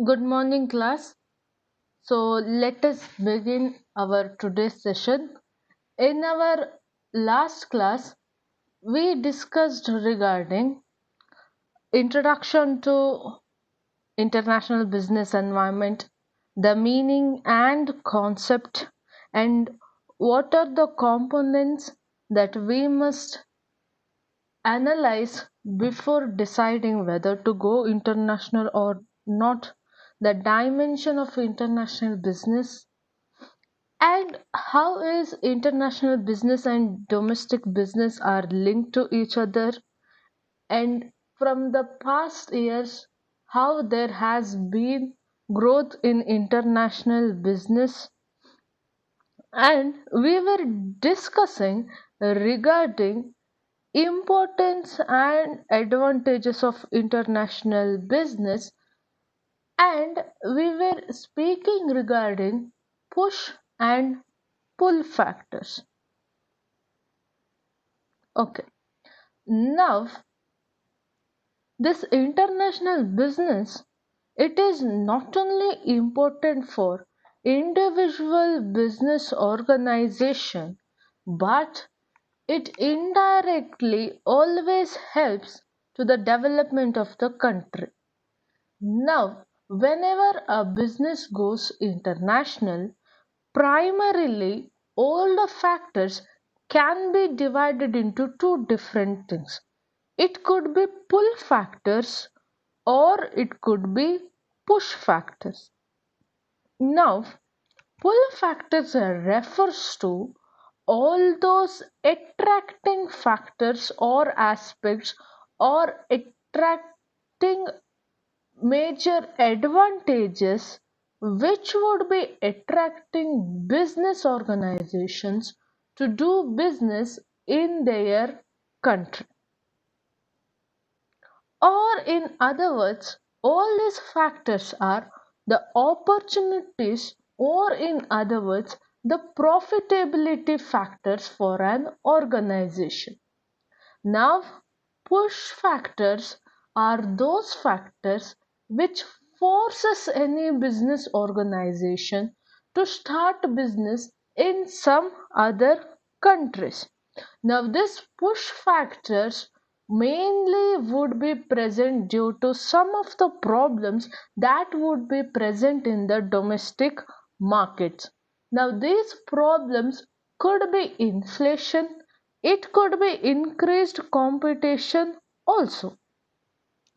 Good morning, class. So, let us begin our today's session. In our last class, we discussed regarding introduction to international business environment, the meaning and concept, and what are the components that we must analyze before deciding whether to go international or not, the dimension of international business, and how is international business and domestic business are linked to each other, and from the past years how there has been growth in international business, and we were discussing regarding importance and advantages of international business, and we were speaking regarding push and pull factors. Okay, now this international business, it is not only important for individual business organization, but it indirectly always helps to the development of the country. Now, whenever a business goes international, primarily all the factors can be divided into two different things. It could be pull factors or it could be push factors. Now, pull factors refers to all those attracting factors or aspects or attracting major advantages which would be attracting business organizations to do business in their country. Or in other words, all these factors are the opportunities, or in other words, the profitability factors for an organization. Now, push factors are those factors which forces any business organization to start business in some other countries. Now, these push factors mainly would be present due to some of the problems that would be present in the domestic markets. Now, these problems could be inflation, it could be increased competition also.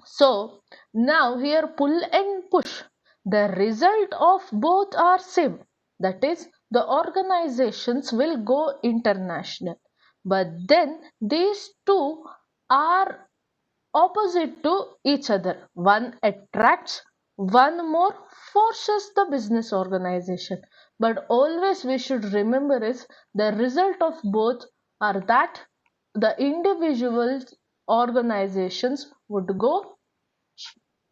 So, now here pull and push, the result of both are same. That is, the organizations will go international. But then these two are opposite to each other. One attracts, one more forces the business organization. But always we should remember is the result of both are that the individual organizations would go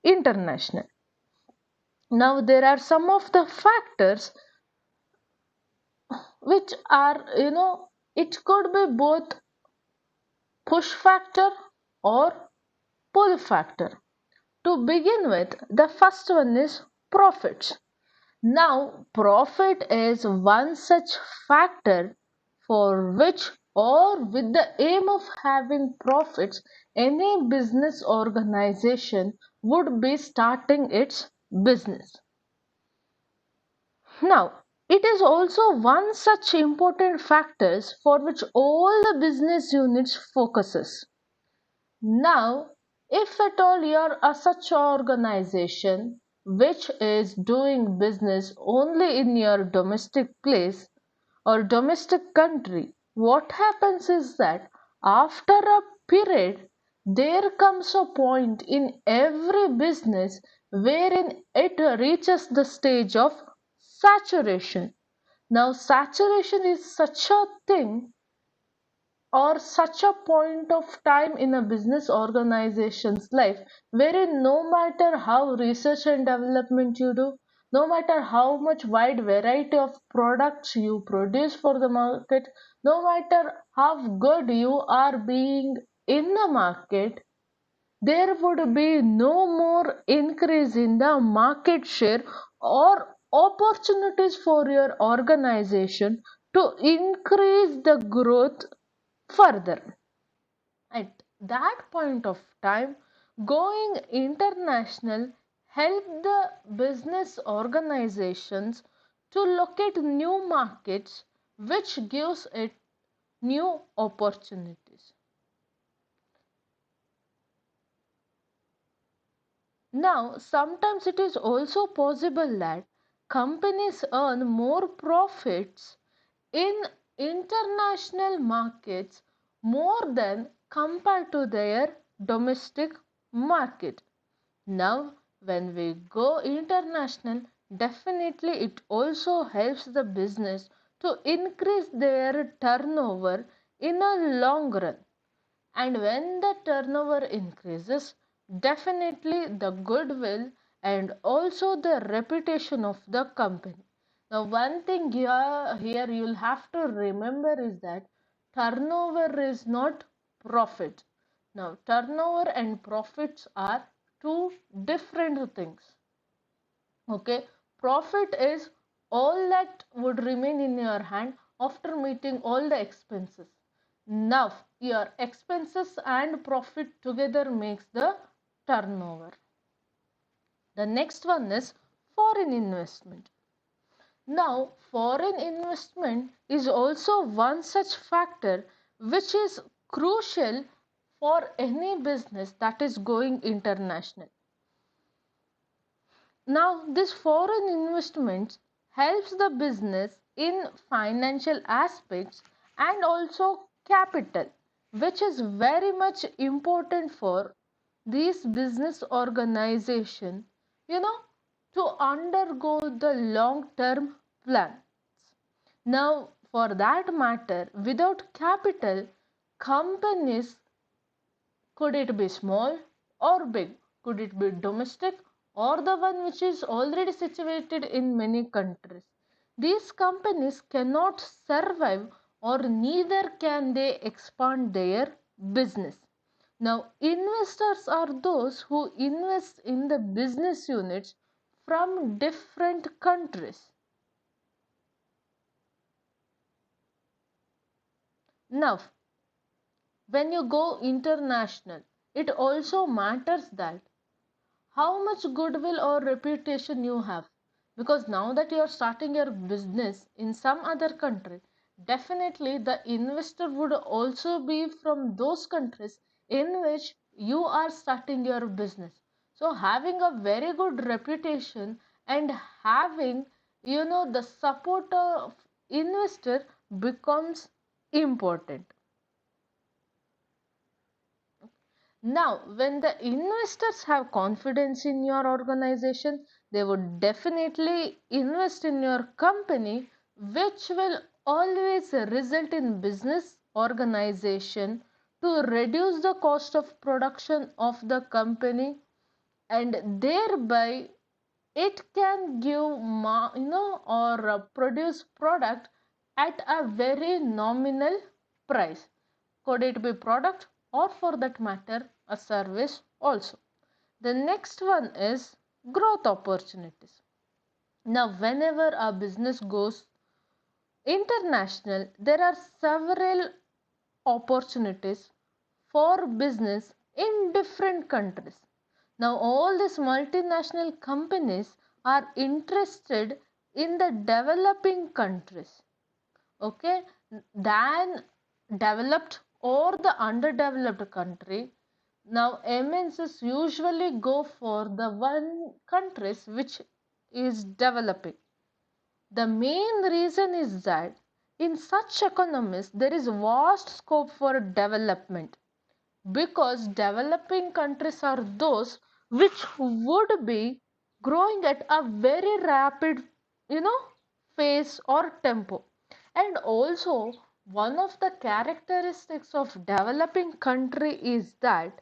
international. Now there are some of the factors which are, it could be both push factor or pull factor. To begin with, the first one is profits. Now, profit is one such factor for which, or with the aim of having profits, any business organization would be starting its business. Now, it is also one such important factors for which all the business units focuses. Now, if at all you are a such organization which is doing business only in your domestic place or domestic country, what happens is that after a period, there comes a point in every business wherein it reaches the stage of saturation. Now, saturation is such a thing or such a point of time in a business organization's life wherein no matter how research and development you do, no matter how much wide variety of products you produce for the market, no matter how good you are being in the market, there would be no more increase in the market share or opportunities for your organization to increase the growth further. At that point of time, going international helped the business organizations to locate new markets, which gives it new opportunities. Now, sometimes it is also possible that companies earn more profits in international markets more than compared to their domestic market. Now, when we go international, definitely it also helps the business to increase their turnover in a long run. And when the turnover increases, definitely the goodwill and also the reputation of the company. Now, one thing here you'll have to remember is that turnover is not profit. Now, turnover and profits are two different things. Okay, profit is all that would remain in your hand after meeting all the expenses. Now your expenses and profit together makes the turnover. The next one is foreign investment. Now foreign investment is also one such factor which is crucial for any business that is going international. Now, this foreign investment helps the business in financial aspects and also capital, which is very much important for these business organization, you know, to undergo the long-term plans. Now, for that matter, without capital, companies, could it be small or big? Could it be domestic or the one which is already situated in many countries? These companies cannot survive or neither can they expand their business. Now, investors are those who invest in the business units from different countries. Now, when you go international, it also matters that how much goodwill or reputation you have, because now that you are starting your business in some other country, definitely the investor would also be from those countries in which you are starting your business. So having a very good reputation and having, the support of investor becomes important. Now, when the investors have confidence in your organization, they would definitely invest in your company, which will always result in business organization to reduce the cost of production of the company, and thereby it can give or produce product at a very nominal price. Could it be product or for that matter a service also. The next one is growth opportunities. Now whenever a business goes international, there are several opportunities for business in different countries. Now all these multinational companies are interested in the developing countries, okay, than developed or the underdeveloped country. Now MNCs usually go for the one countries which is developing. The main reason is that in such economies there is vast scope for development, because developing countries are those which would be growing at a very rapid, you know, pace or tempo. And also one of the characteristics of developing country is that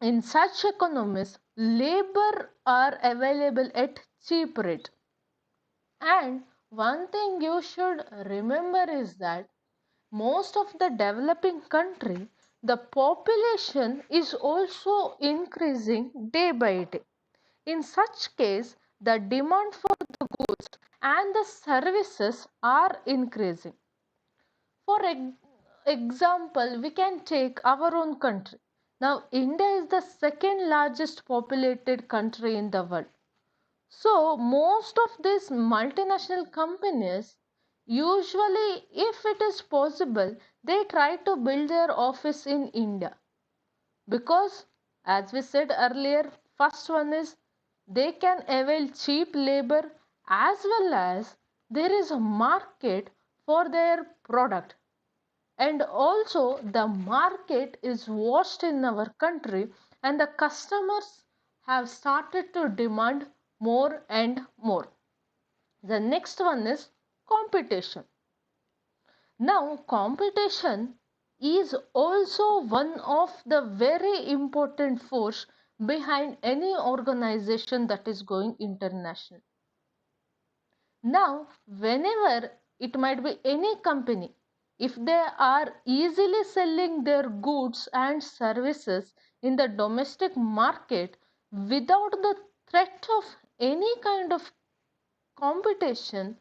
in such economies labor are available at cheap rate. And one thing you should remember is that most of the developing country The population is also increasing day by day. In such case, the demand for the goods and the services are increasing. For example, we can take our own country. Now, India is the second largest populated country in the world. So, most of these multinational companies, usually, if it is possible, they try to build their office in India. Because, as we said earlier, first one is they can avail cheap labor, as well as there is a market for their product, and also the market is vast in our country, and the customers have started to demand more and more. The next one is competition. Now, competition is also one of the very important force behind any organization that is going international. Now, whenever it might be any company, if they are easily selling their goods and services in the domestic market without the threat of any kind of competition,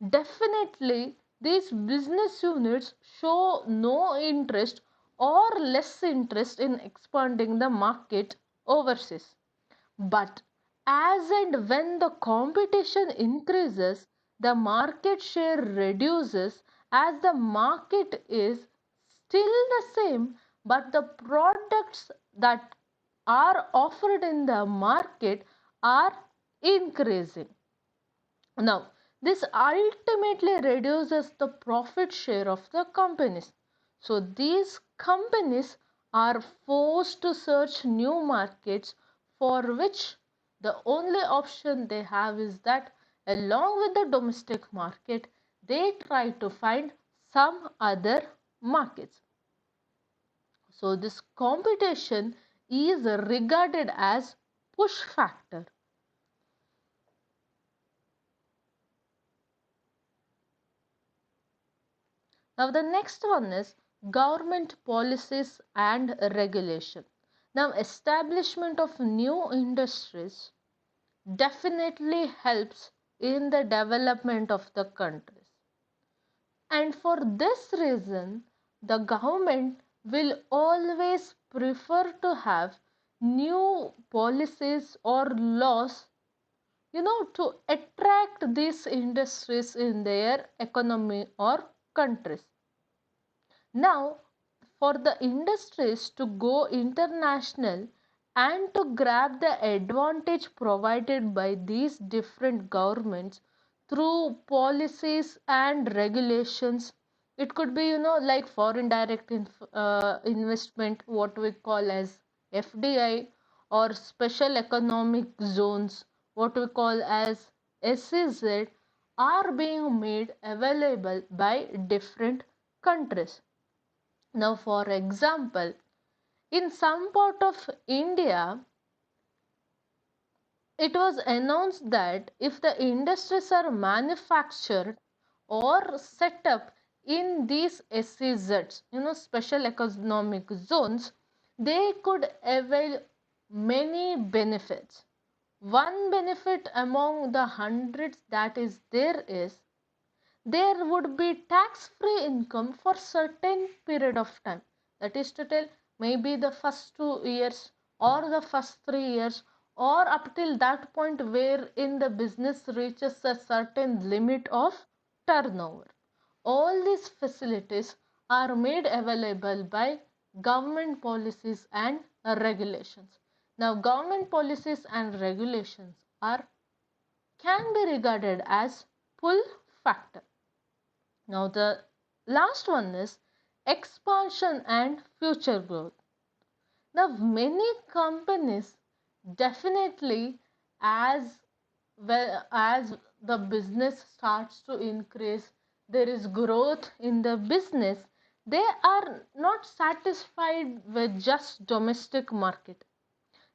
definitely these business units show no interest or less interest in expanding the market overseas. But as and when the competition increases, the market share reduces as the market is still the same, but the products that are offered in the market are increasing. Now, this ultimately reduces the profit share of the companies. So, these companies are forced to search new markets, for which the only option they have is that, along with the domestic market, they try to find some other markets. So, this competition is regarded as push factor. Now, the next one is government policies and regulation. Now, establishment of new industries definitely helps in the development of the countries. And for this reason, the government will always prefer to have new policies or laws, to attract these industries in their economy or countries. Now, for the industries to go international and to grab the advantage provided by these different governments through policies and regulations, it could be, like foreign direct investment, what we call as FDI, or special economic zones, what we call as SEZ, are being made available by different countries. Now, for example, in some part of India, it was announced that if the industries are manufactured or set up in these SEZs, special economic zones, they could avail many benefits. One benefit among the hundreds that is there is there would be tax-free income for certain period of time. That is to tell, maybe the first 2 years or the first 3 years, or up till that point wherein the business reaches a certain limit of turnover. All these facilities are made available by government policies and regulations. Now, government policies and regulations are can be regarded as pull factor. Now, the last one is expansion and future growth. Now, many companies definitely, as well as the business starts to increase, there is growth in the business, they are not satisfied with just domestic market.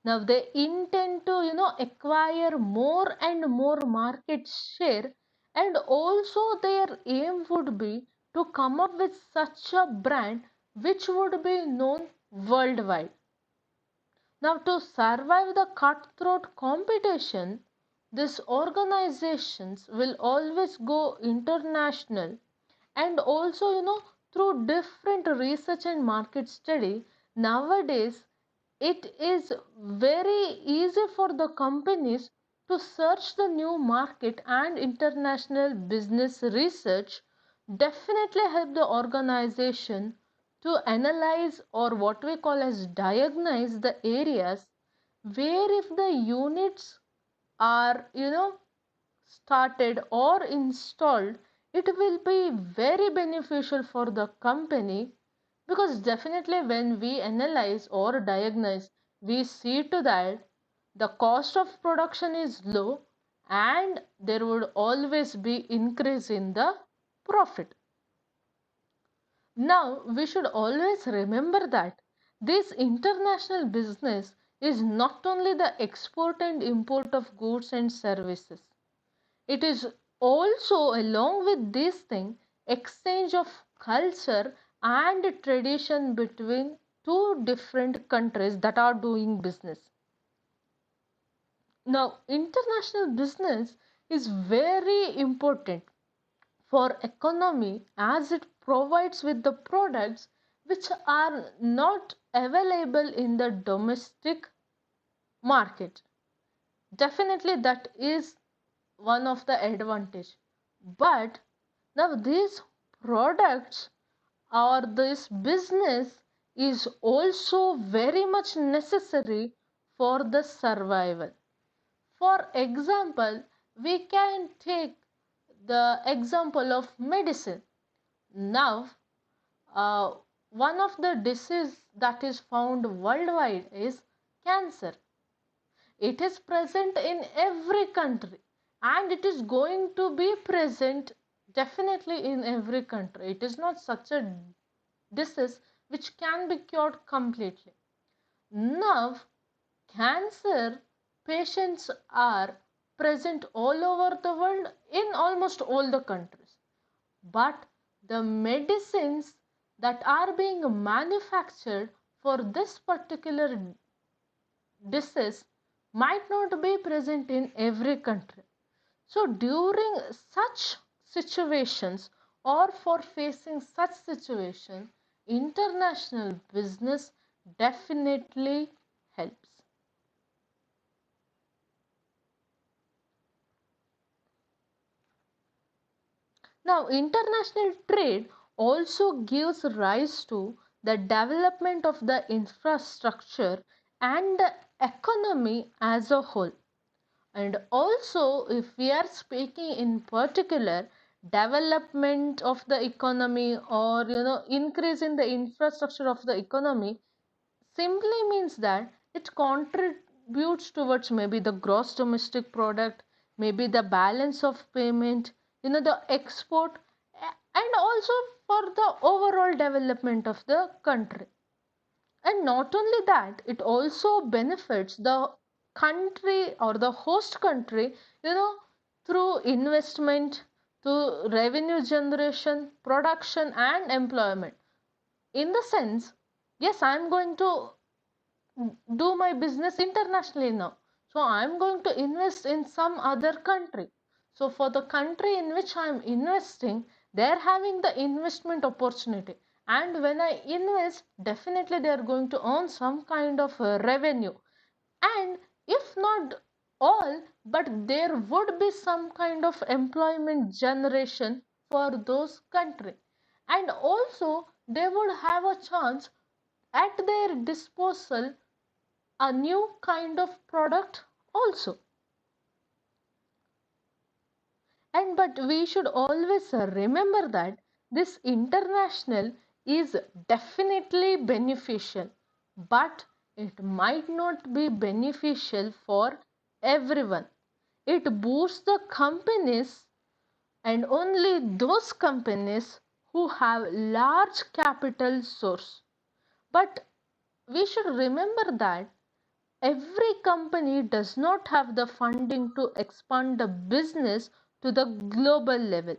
Now, they intend to, acquire more and more market share, and also their aim would be to come up with such a brand which would be known worldwide. Now, to survive the cutthroat competition, these organizations will always go international, and also, through different research and market study, nowadays it is very easy for the companies to search the new market, and international business research definitely help the organization to analyze, or what we call as diagnose, the areas where if the units are started or installed, it will be very beneficial for the company, because definitely when we analyze or diagnose, we see to that the cost of production is low, and there would always be increase in the profit. Now, we should always remember that this international business is not only the export and import of goods and services, it is also, along with this thing, exchange of culture and tradition between two different countries that are doing business. Now, international business is very important for economy, as it provides with the products which are not available in the domestic market. Definitely that is one of the advantage. But now these products or this business is also very much necessary for the survival. For example, we can take the example of medicine. Now, uh, one of the diseases that is found worldwide is cancer. It is present in every country, and it is going to be present definitely in every country. It is not such a disease which can be cured completely. Now, cancer patients are present all over the world in almost all the countries. But the medicines that are being manufactured for this particular disease might not be present in every country. So, during such situations, or for facing such situation, international business definitely helps. Now, international trade also gives rise to the development of the infrastructure and the economy as a whole. And also, if we are speaking in particular, development of the economy, or increase in the infrastructure of the economy, simply means that it contributes towards maybe the gross domestic product, maybe the balance of payment, the export, and also for the overall development of the country. And not only that, it also benefits the country or the host country, through investment, to revenue generation, production, and employment. In the sense, yes, I'm going to do my business internationally now. So I'm going to invest in some other country. So for the country in which I'm investing, they're having the investment opportunity. And when I invest, definitely they are going to earn some kind of revenue. And if not all, but there would be some kind of employment generation for those country. And also they would have a chance at their disposal a new kind of product also. And but we should always remember that this international is definitely beneficial, but it might not be beneficial for everyone. It boosts the companies, and only those companies who have large capital source. But we should remember that every company does not have the funding to expand the business to the global level.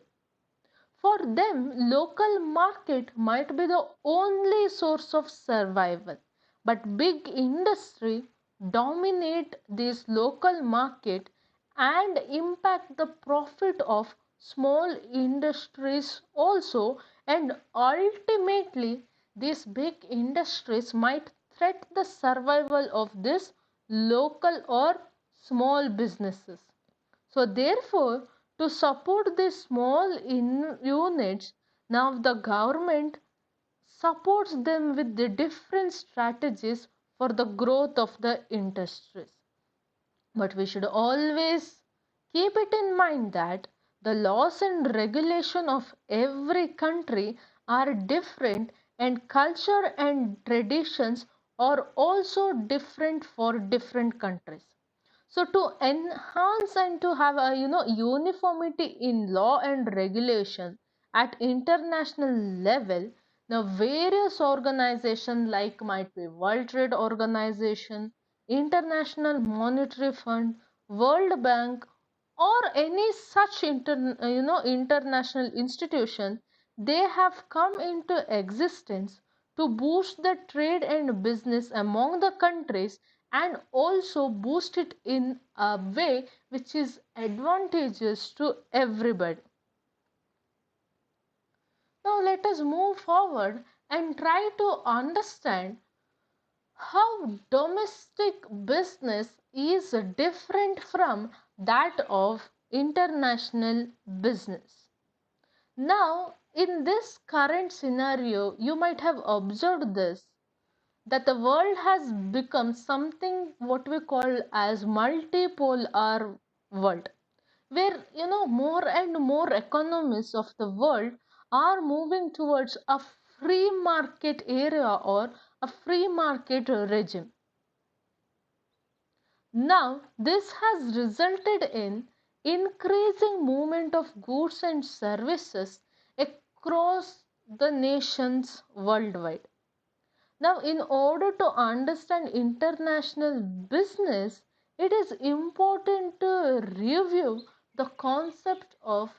For them, local market might be the only source of survival, but big industry dominate this local market and impact the profit of small industries also, and ultimately these big industries might threat the survival of this local or small businesses. So therefore, to support these small units, now the government supports them with the different strategies for the growth of the industries. But we should always keep it in mind that the laws and regulation of every country are different, and culture and traditions are also different for different countries. So to enhance and to have a uniformity in law and regulation at international level, the various organizations like might be World Trade Organization, International Monetary Fund, World Bank, or any such international institution, they have come into existence to boost the trade and business among the countries, and also boost it in a way which is advantageous to everybody. Now let us move forward and try to understand how domestic business is different from that of international business. Now, in this current scenario, you might have observed this, that the world has become something what we call as multipolar world, where more and more economies of the world are moving towards a free market area or a free market regime. Now this has resulted in increasing movement of goods and services across the nations worldwide. Now, in order to understand international business, it is important to review the concept of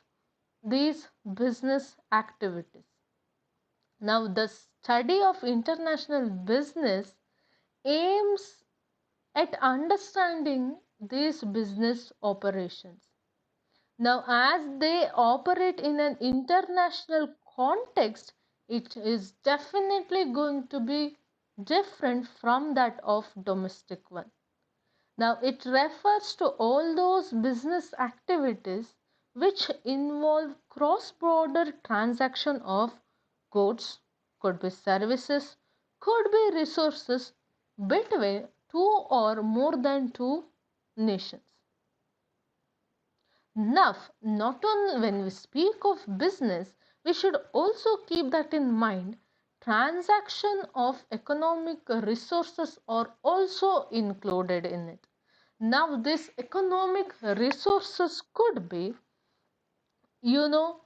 these business activities. Now, the study of international business aims at understanding these business operations. Now, as they operate in an international context, it is definitely going to be different from that of domestic one. Now, it refers to all those business activities which involve cross-border transaction of goods, could be services, could be resources between two or more than two nations. Now, not only when we speak of business, we should also keep that in mind. Transaction of economic resources are also included in it. Now, this economic resources could be, you know,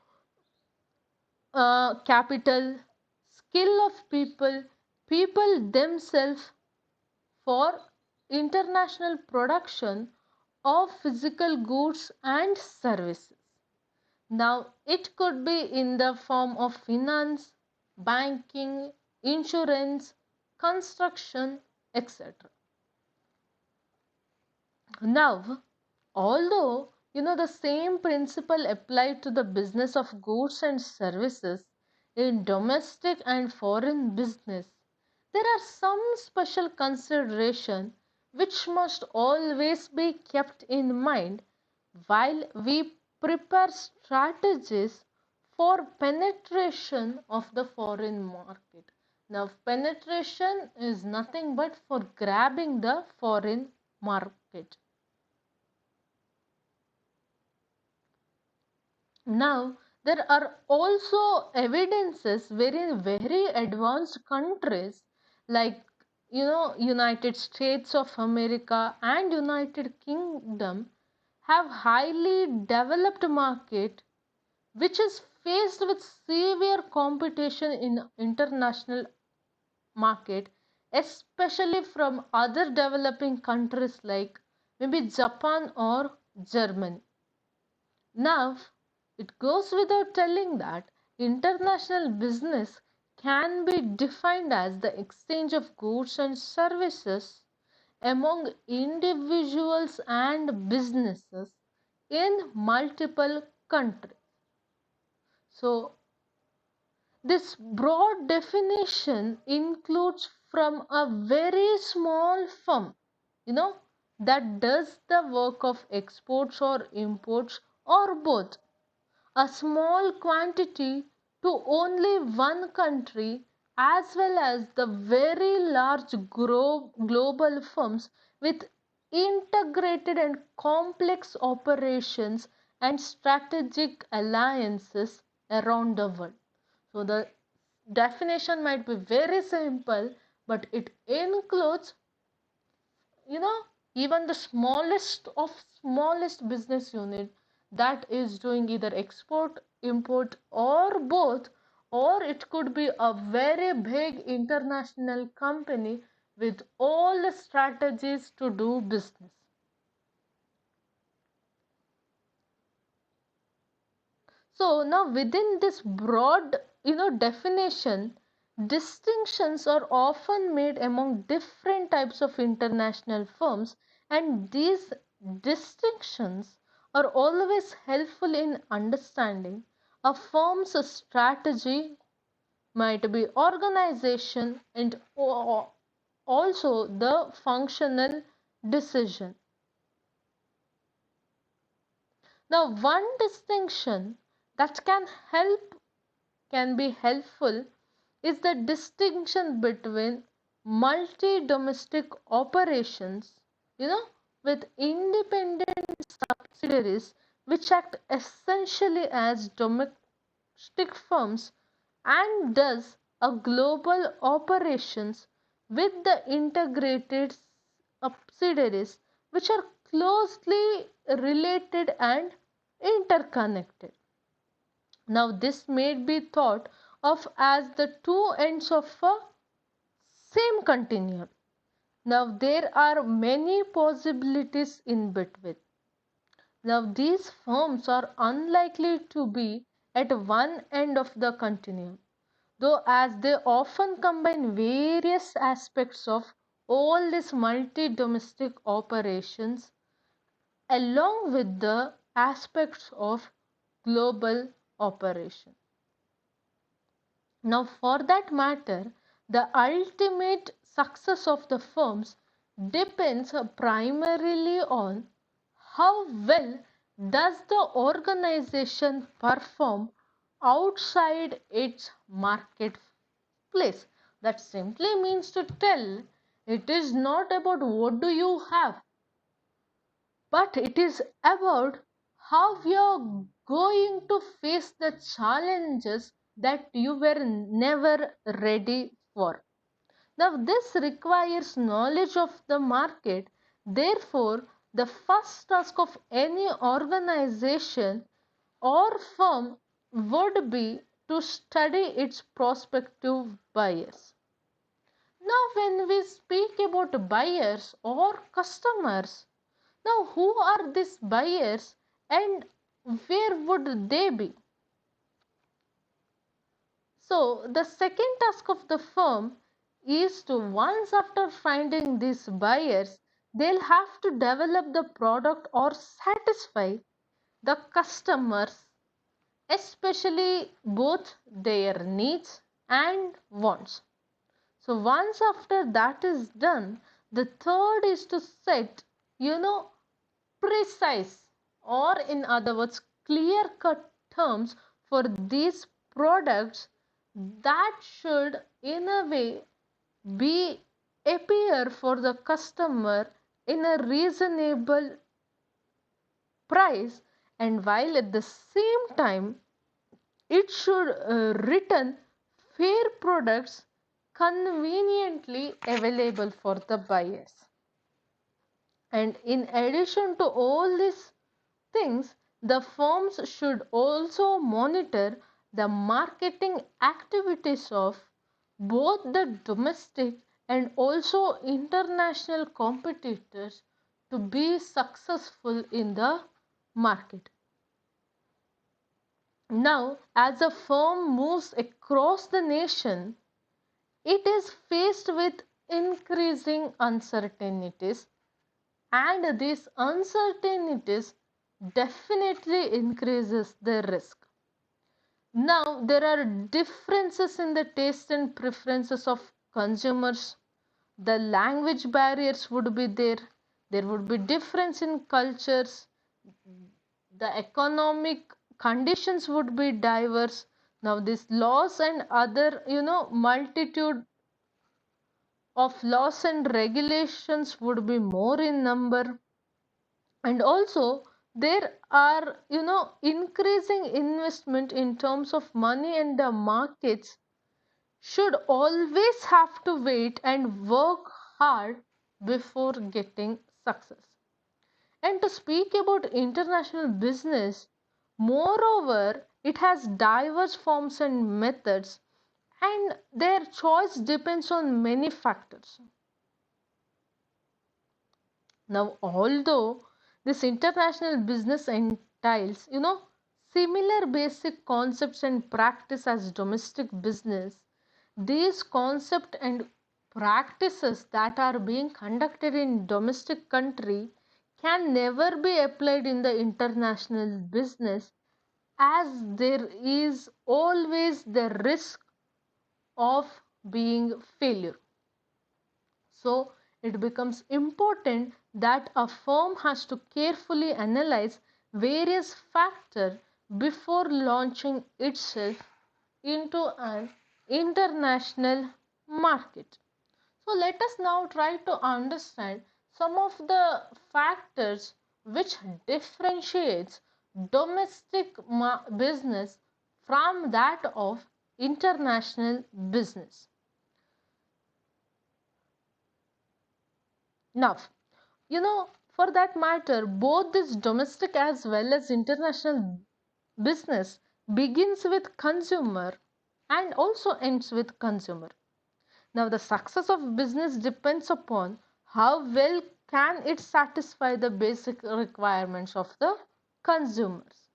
capital, skill of people, people themselves for international production of physical goods and services. Now, it could be in the form of finance, banking, insurance, construction, etc. Now, although the same principle applied to the business of goods and services in domestic and foreign business, there are some special consideration which must always be kept in mind while we prepare strategies for penetration of the foreign market. Now, penetration is nothing but for grabbing the foreign market. Now, there are also evidences wherein very advanced countries like United States of America and United Kingdom have highly developed market which is faced with severe competition in international market, especially from other developing countries like maybe Japan or Germany. Now, It goes without telling that international business can be defined as the exchange of goods and services among individuals and businesses in multiple countries. So, this broad definition includes from a very small firm, you know, that does the work of exports or imports or both, a small quantity to only one country, as well as the very large global firms with integrated and complex operations and strategic alliances around the world. So the definition might be very simple, but it includes, you know, even the smallest of smallest business unit that is doing either export, import, or both, or it could be a very big international company with all the strategies to do business. So now within this broad, definition, distinctions are often made among different types of international firms, and these distinctions are always helpful in understanding a firm's strategy, might be organization, and also the functional decision. Now, one distinction that can be helpful is the distinction between multi-domestic operations, you know, with independent subsidiaries which act essentially as domestic firms, and thus a global operations with the integrated subsidiaries which are closely related and interconnected. Now, this may be thought of as the two ends of a same continuum. Now, there are many possibilities in between. Now, these firms are unlikely to be at one end of the continuum, though, as they often combine various aspects of all these multi domestic operations along with the aspects of global operation. Now, for that matter, the ultimate success of the firms depends primarily on how well does the organization perform outside its marketplace. That simply means to tell it is not about what do you have, but it is about how you are going to face the challenges that you were never ready for. Now, this requires knowledge of the market. Therefore, the first task of any organization or firm would be to study its prospective buyers. Now, when we speak about buyers or customers, now who are these buyers and where would they be? So, the second task of the firm is to, once after finding these buyers, they'll have to develop the product or satisfy the customers, especially both their needs and wants. So, once after that is done, the third is to set, precise, or in other words clear cut terms for these products that should in a way be appear for the customer in a reasonable price, and while at the same time it should return fair products conveniently available for the buyers. And in addition to all these things, the firms should also monitor the marketing activities of both the domestic and also international competitors to be successful in the market. Now, as a firm moves across the nation, it is faced with increasing uncertainties, and these uncertainties definitely increases the risk. Now, there are differences in the taste and preferences of consumers. The language barriers would be there. There would be difference in cultures. The economic conditions would be diverse. Now, these laws and other, multitude of laws and regulations would be more in number. And also, there are, increasing investment in terms of money, and the markets should always have to wait and work hard before getting success. And to speak about international business, moreover, it has diverse forms and methods, and their choice depends on many factors. Now, although this international business entails, similar basic concepts and practice as domestic business, these concepts and practices that are being conducted in domestic country can never be applied in the international business, as there is always the risk of being failure. So it becomes important that a firm has to carefully analyze various factors before launching itself into an international market. So let us now try to understand some of the factors which differentiates domestic business from that of international business. Now, for that matter, both this domestic as well as international business begins with consumer and also ends with consumer. Now, the success of business depends upon how well can it satisfy the basic requirements of the consumers.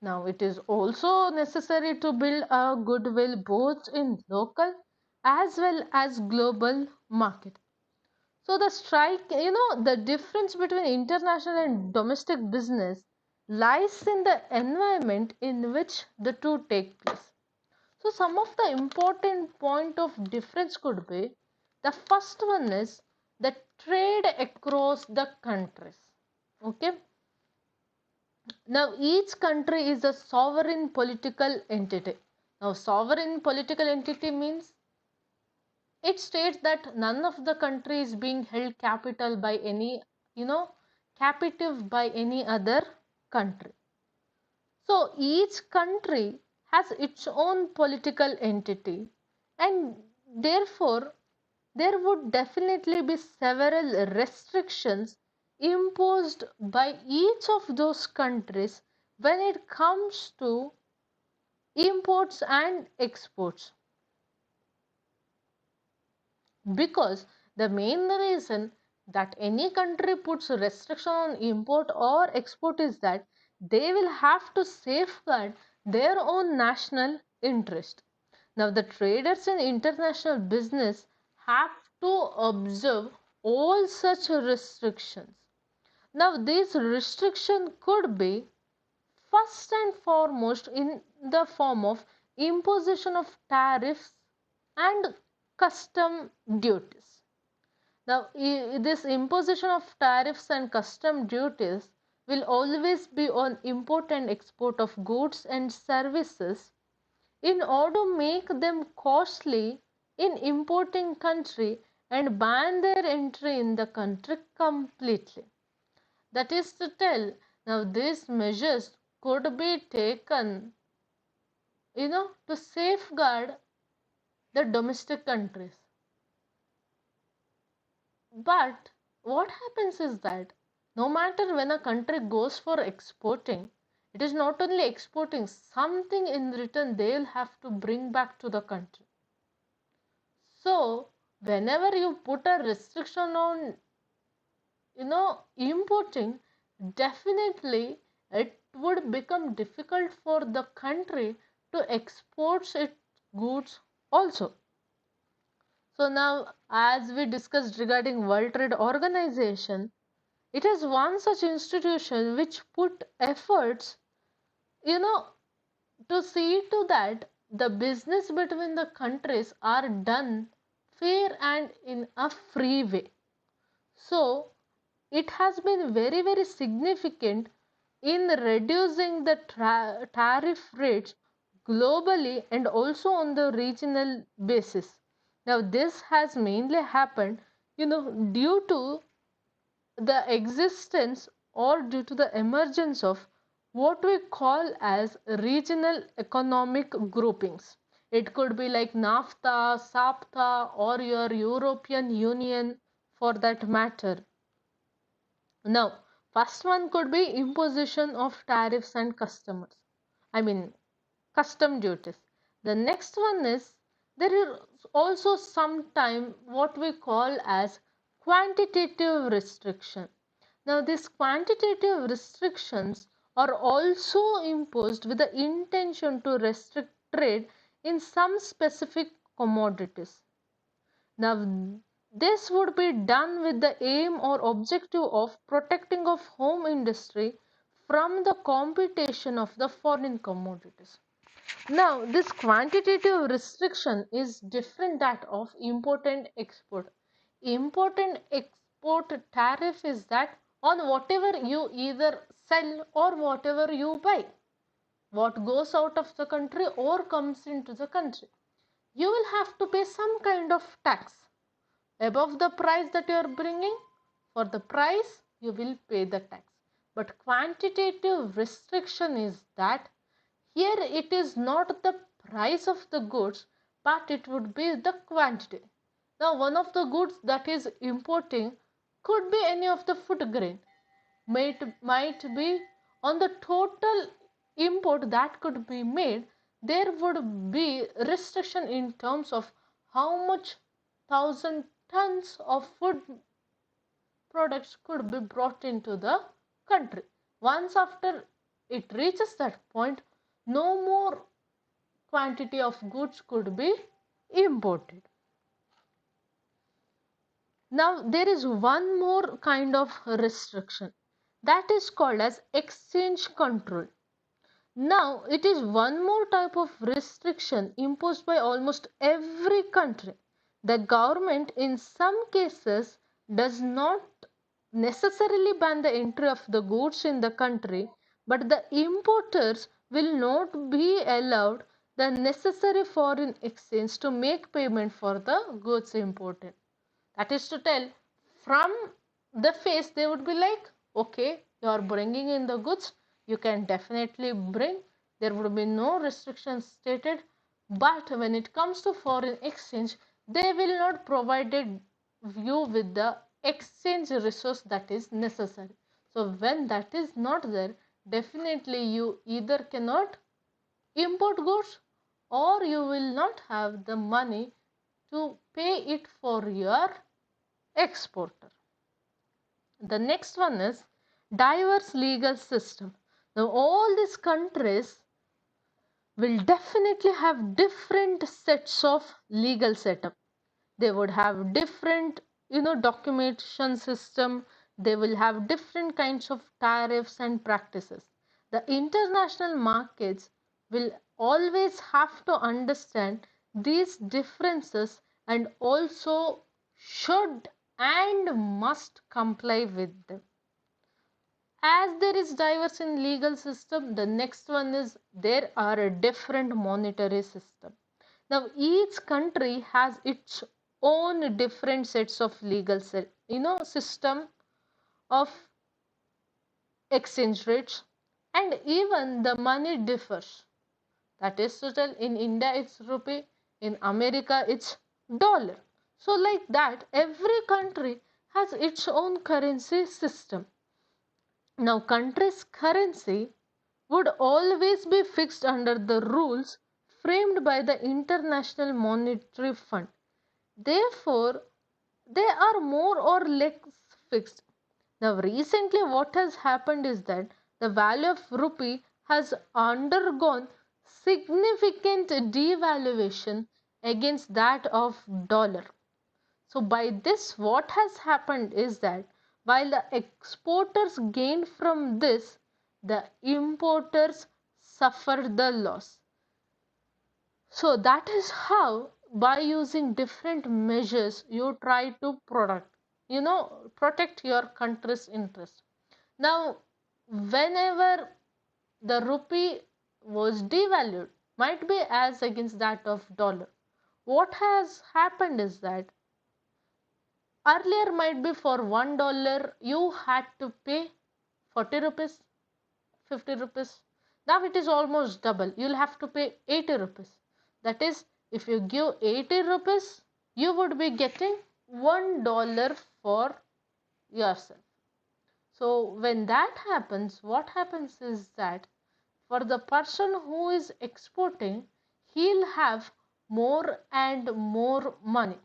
Now, it is also necessary to build a goodwill both in local as well as global market. So the difference between international and domestic business lies in the environment in which the two take place. So some of the important point of difference could be, the first one is the trade across the countries. Okay. Now each country is a sovereign political entity. Now sovereign political entity means it states that none of the country is being held you know, captive by any other country. So each country has its own political entity, and therefore there would definitely be several restrictions imposed by each of those countries when it comes to imports and exports. Because the main reason that any country puts a restriction on import or export is that they will have to safeguard their own national interest. Now, the traders in international business have to observe all such restrictions. Now, these restrictions could be first and foremost in the form of imposition of tariffs and custom duties. Now, this imposition of tariffs and custom duties will always be on import and export of goods and services in order to make them costly in importing country and ban their entry in the country completely. That is to tell, now these measures could be taken, to safeguard the domestic countries. But what happens is that no matter when a country goes for exporting, it is not only exporting, something in return they'll have to bring back to the country. So whenever you put a restriction on, importing, definitely it would become difficult for the country to export its goods also. So now, as we discussed regarding World Trade Organization, it is one such institution which put efforts, you know, to see to that the business between the countries are done fair and in a free way. So it has been very, very significant in reducing the tariff rates globally and also on the regional basis. Now this has mainly happened, due to the existence or due to the emergence of what we call as regional economic groupings. It could be like NAFTA, SAPTA, or your European Union for that matter. Now, first one could be imposition of tariffs and custom duties. The next one is there is also sometime what we call as quantitative restriction. Now, these quantitative restrictions are also imposed with the intention to restrict trade in some specific commodities. Now, this would be done with the aim or objective of protecting of home industry from the competition of the foreign commodities. Now, this quantitative restriction is different that of import and export. Import and export tariff is that on whatever you either sell or whatever you buy, what goes out of the country or comes into the country, you will have to pay some kind of tax above the price that you are bringing. For the price you will pay the tax. But quantitative restriction is that here it is not the price of the goods, but it would be the quantity. Now one of the goods that is importing could be any of the food grain, might be on the total import that could be made, there would be restriction in terms of how much thousand tons of food products could be brought into the country. Once after it reaches that point, no more quantity of goods could be imported. Now there is one more kind of restriction that is called as exchange control. Now it is one more type of restriction imposed by almost every country. The government in some cases does not necessarily ban the entry of the goods in the country, but the importers will not be allowed the necessary foreign exchange to make payment for the goods imported. That is to tell, from the face they would be like, okay, you are bringing in the goods, you can definitely bring, there would be no restrictions stated. But when it comes to foreign exchange, they will not provide you with the exchange resource that is necessary. So when that is not there, definitely you either cannot import goods or you will not have the money to pay it for your exporter. The next one is diverse legal system. Now all these countries will definitely have different sets of legal setup. They would have different, documentation system. They will have different kinds of tariffs and practices. The international markets will always have to understand these differences and also should and must comply with them. As there is diverse in legal system, the next one is there are a different monetary system. Now each country has its own different sets of legal system of exchange rates, and even the money differs. That is to tell, in India it's rupee, in America it's dollar. So like that, every country has its own currency system. Now country's currency would always be fixed under the rules framed by the International Monetary Fund. Therefore, they are more or less fixed. Now recently what has happened is that The value of rupee has undergone significant devaluation against that of dollar. So by this, what has happened is that while the exporters gain from this, the importers suffer the loss. So that is how, by using different measures, you try to protect your country's interest. Now, whenever the rupee was devalued, might be as against that of dollar, what has happened is that earlier might be for $1 you had to pay 40 rupees, 50 rupees. Now it is almost double. You'll have to pay 80 rupees. That is, if you give 80 rupees, you would be getting $1 for yourself. So when that happens, what happens is that for the person who is exporting, he'll have more and more money.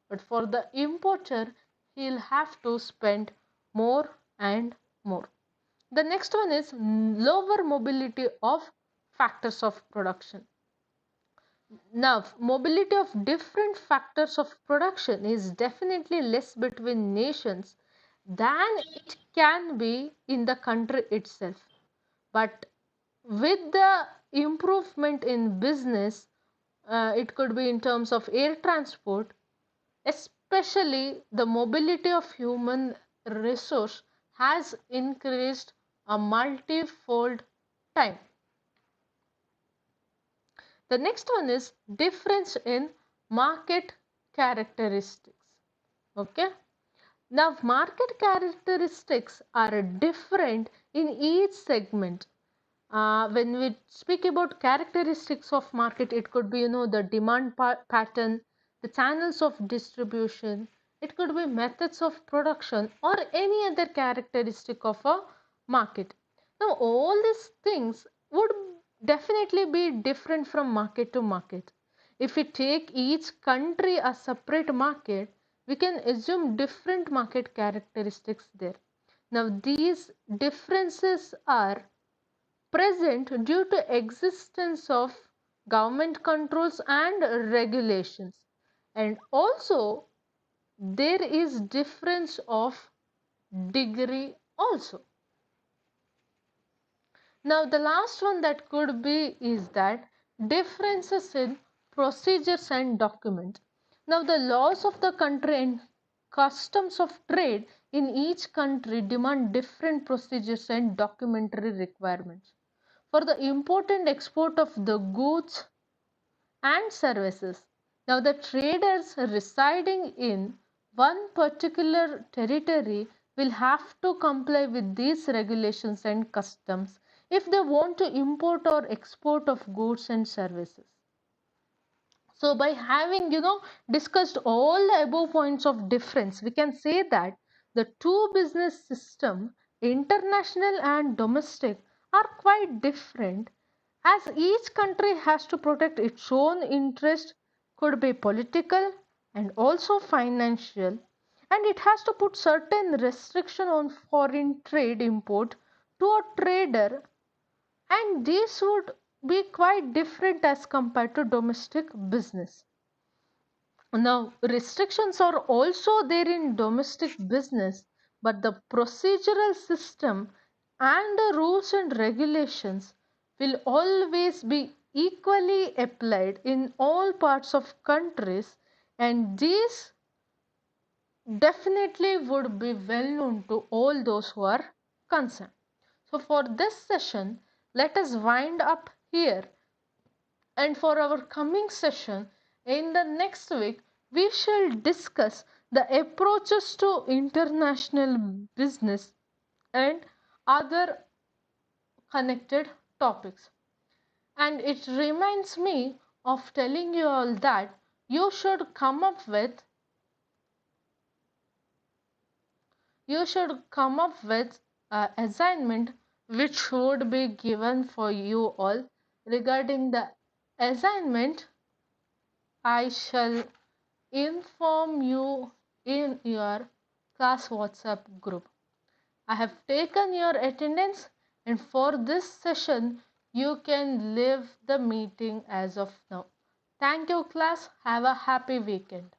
But for the importer, he'll have to spend more and more. The next one is lower mobility of factors of production. Now, mobility of different factors of production is definitely less between nations than it can be in the country itself. But with the improvement in business, it could be in terms of air transport, especially the mobility of human resource has increased a multifold time. The next one is difference in market characteristics. Okay. Now, market characteristics are different in each segment. When we speak about characteristics of market, it could be the demand pattern, the channels of distribution, it could be methods of production or any other characteristic of a market. Now all these things would definitely be different from market to market. If we take each country a separate market, we can assume different market characteristics there. Now these differences are present due to existence of government controls and regulations, and also there is difference of degree also. Now the last one that could be is that differences in procedures and document. Now the laws of the country and customs of trade in each country demand different procedures and documentary requirements for the import and export of the goods and services. Now, the traders residing in one particular territory will have to comply with these regulations and customs if they want to import or export of goods and services. So by having discussed all the above points of difference, we can say that the two business system, international and domestic, are quite different, as each country has to protect its own interest, could be political and also financial, and it has to put certain restriction on foreign trade import to a trader, and this would be quite different as compared to domestic business. Now, restrictions are also there in domestic business, but the procedural system and the rules and regulations will always be equally applied in all parts of countries, and these definitely would be well known to all those who are concerned. So for this session, let us wind up here, and for our coming session in the next week, we shall discuss the approaches to international business and other connected topics. And it reminds me of telling you all that you should come up with an assignment which would be given for you all. Regarding the assignment, I shall inform you in your class WhatsApp group. I have taken your attendance And for this session, you can leave the meeting as of now. Thank you, class. Have a happy weekend.